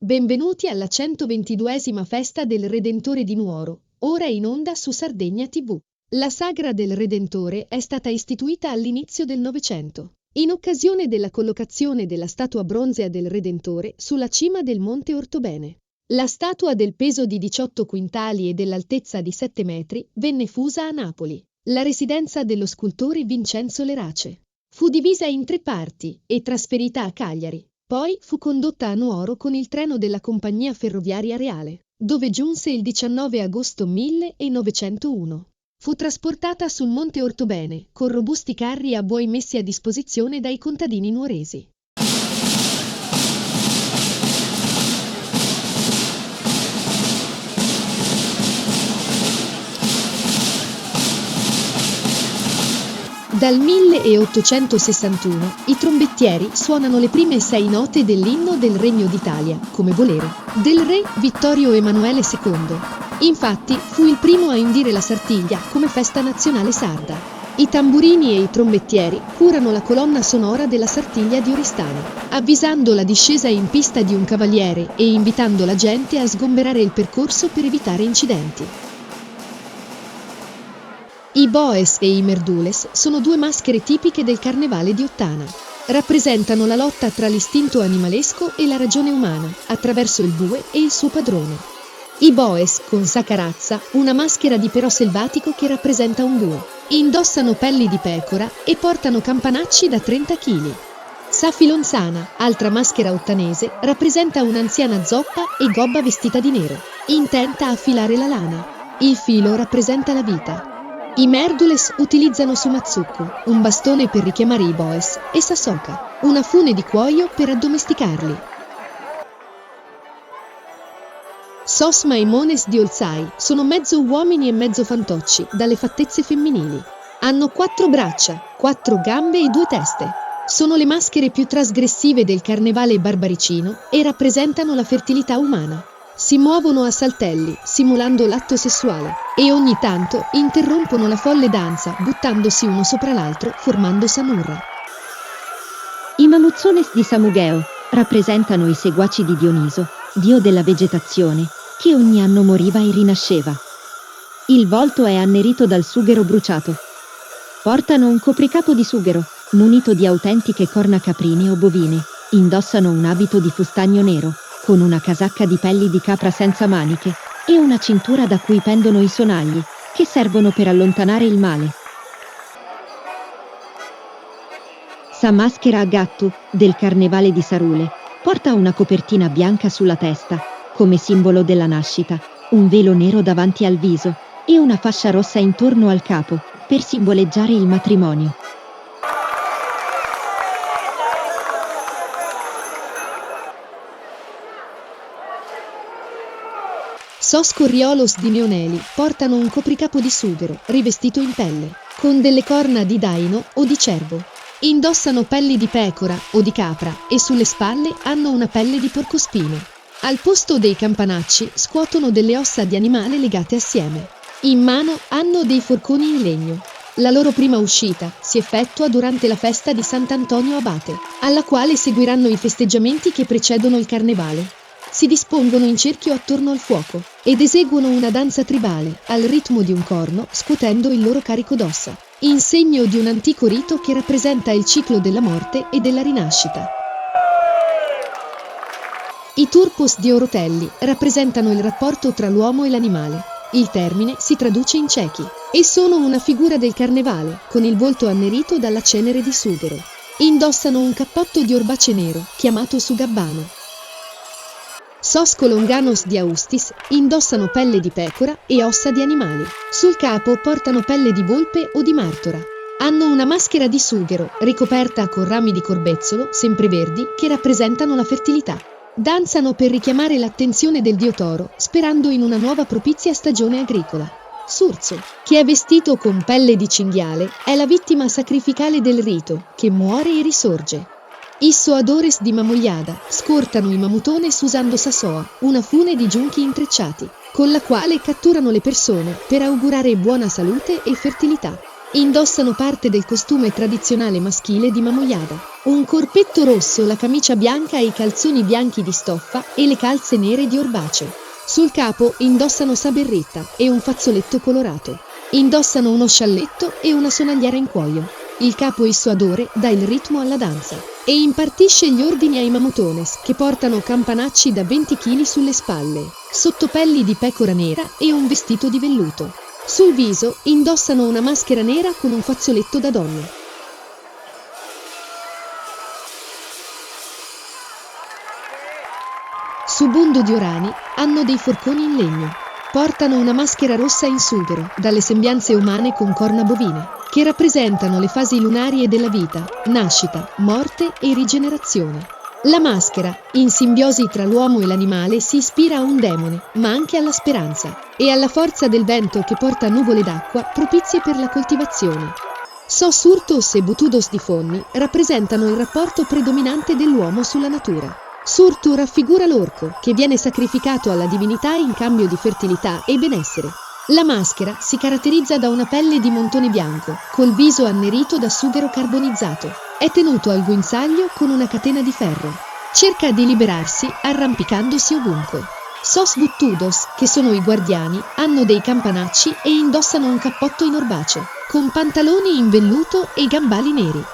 Benvenuti alla 122esima festa del Redentore di Nuoro, ora in onda su Sardegna TV. La sagra del Redentore è stata istituita all'inizio del Novecento, in occasione della collocazione della statua bronzea del Redentore sulla cima del Monte Ortobene. La statua del peso di 18 quintali e dell'altezza di 7 metri venne fusa a Napoli, la residenza dello scultore Vincenzo Lerace. Fu divisa in 3 parti e trasferita a Cagliari. Poi fu condotta a Nuoro con il treno della Compagnia Ferroviaria Reale, dove giunse il 19 agosto 1901. Fu trasportata sul Monte Ortobene, con robusti carri a buoi messi a disposizione dai contadini nuoresi. Dal 1861 i trombettieri suonano le prime 6 note dell'inno del Regno d'Italia, come volere, del re Vittorio Emanuele II. Infatti fu il primo a indire la Sartiglia come festa nazionale sarda. I tamburini e i trombettieri curano la colonna sonora della Sartiglia di Oristano, avvisando la discesa in pista di un cavaliere e invitando la gente a sgomberare il percorso per evitare incidenti. I boes e i merdules sono 2 maschere tipiche del carnevale di Ottana. Rappresentano la lotta tra l'istinto animalesco e la ragione umana, attraverso il bue e il suo padrone. I boes, con Sacarazza, una maschera di però selvatico che rappresenta un bue, indossano pelli di pecora e portano campanacci da 30 kg. Safilonzana, altra maschera ottanese, rappresenta un'anziana zoppa e gobba vestita di nero, intenta a affilare la lana. Il filo rappresenta la vita. I merdules utilizzano Sumatsuku, un bastone per richiamare i boes, e Sasoka, una fune di cuoio per addomesticarli. Sosma e Mones di Olzai sono mezzo uomini e mezzo fantocci, dalle fattezze femminili. Hanno 4 braccia, 4 gambe e 2 teste. Sono le maschere più trasgressive del carnevale barbaricino e rappresentano la fertilità umana. Si muovono a saltelli, simulando l'atto sessuale, e ogni tanto interrompono la folle danza, buttandosi uno sopra l'altro, formando Samurra. I Mamuzzones di Samugeo rappresentano i seguaci di Dioniso, dio della vegetazione, che ogni anno moriva e rinasceva. Il volto è annerito dal sughero bruciato. Portano un copricapo di sughero, munito di autentiche corna caprine o bovine, indossano un abito di fustagno nero, con una casacca di pelli di capra senza maniche e una cintura da cui pendono i sonagli, che servono per allontanare il male. Sa maschera a gatto, del carnevale di Sarule, porta una copertina bianca sulla testa, come simbolo della nascita, un velo nero davanti al viso e una fascia rossa intorno al capo, per simboleggiare il matrimonio. Sos Corriolos di Neoneli portano un copricapo di sughero, rivestito in pelle, con delle corna di daino o di cervo. Indossano pelli di pecora o di capra e sulle spalle hanno una pelle di porcospino. Al posto dei campanacci scuotono delle ossa di animale legate assieme. In mano hanno dei forconi in legno. La loro prima uscita si effettua durante la festa di Sant'Antonio Abate, alla quale seguiranno i festeggiamenti che precedono il carnevale. Si dispongono in cerchio attorno al fuoco ed eseguono una danza tribale al ritmo di un corno, scuotendo il loro carico d'ossa, in segno di un antico rito che rappresenta il ciclo della morte e della rinascita. I turpos di Orotelli rappresentano il rapporto tra l'uomo e l'animale. Il termine si traduce in ciechi e sono una figura del carnevale, con il volto annerito dalla cenere di sughero. Indossano un cappotto di orbace nero, chiamato sugabbano. Sos Colonganos di Austis indossano pelle di pecora e ossa di animali. Sul capo portano pelle di volpe o di martora. Hanno una maschera di sughero ricoperta con rami di corbezzolo, sempreverdi, che rappresentano la fertilità. Danzano per richiamare l'attenzione del dio toro, sperando in una nuova propizia stagione agricola. Surzo, che è vestito con pelle di cinghiale, è la vittima sacrificale del rito, che muore e risorge. I soadores di Mamogliada scortano i mamutones usando Sasoa, una fune di giunchi intrecciati, con la quale catturano le persone per augurare buona salute e fertilità. Indossano parte del costume tradizionale maschile di Mamoyada, un corpetto rosso, la camicia bianca e i calzoni bianchi di stoffa e le calze nere di orbace. Sul capo indossano saberritta e un fazzoletto colorato. Indossano uno scialletto e una sonagliera in cuoio. Il capo Issoadore dà il ritmo alla danza e impartisce gli ordini ai mamutones, che portano campanacci da 20 kg sulle spalle, sottopelli di pecora nera e un vestito di velluto. Sul viso indossano una maschera nera con un fazzoletto da donna. Su Bondo Diorani hanno dei forconi in legno. Portano una maschera rossa in sughero, dalle sembianze umane con corna bovine, che rappresentano le fasi lunarie della vita, nascita, morte e rigenerazione. La maschera, in simbiosi tra l'uomo e l'animale, si ispira a un demone, ma anche alla speranza, e alla forza del vento che porta nuvole d'acqua propizie per la coltivazione. Surtos e Butudos di Fonni rappresentano il rapporto predominante dell'uomo sulla natura. Surtu raffigura l'orco, che viene sacrificato alla divinità in cambio di fertilità e benessere. La maschera si caratterizza da una pelle di montone bianco, col viso annerito da sughero carbonizzato. È tenuto al guinzaglio con una catena di ferro. Cerca di liberarsi arrampicandosi ovunque. Sos Buttudos, che sono i guardiani, hanno dei campanacci e indossano un cappotto in orbace, con pantaloni in velluto e gambali neri.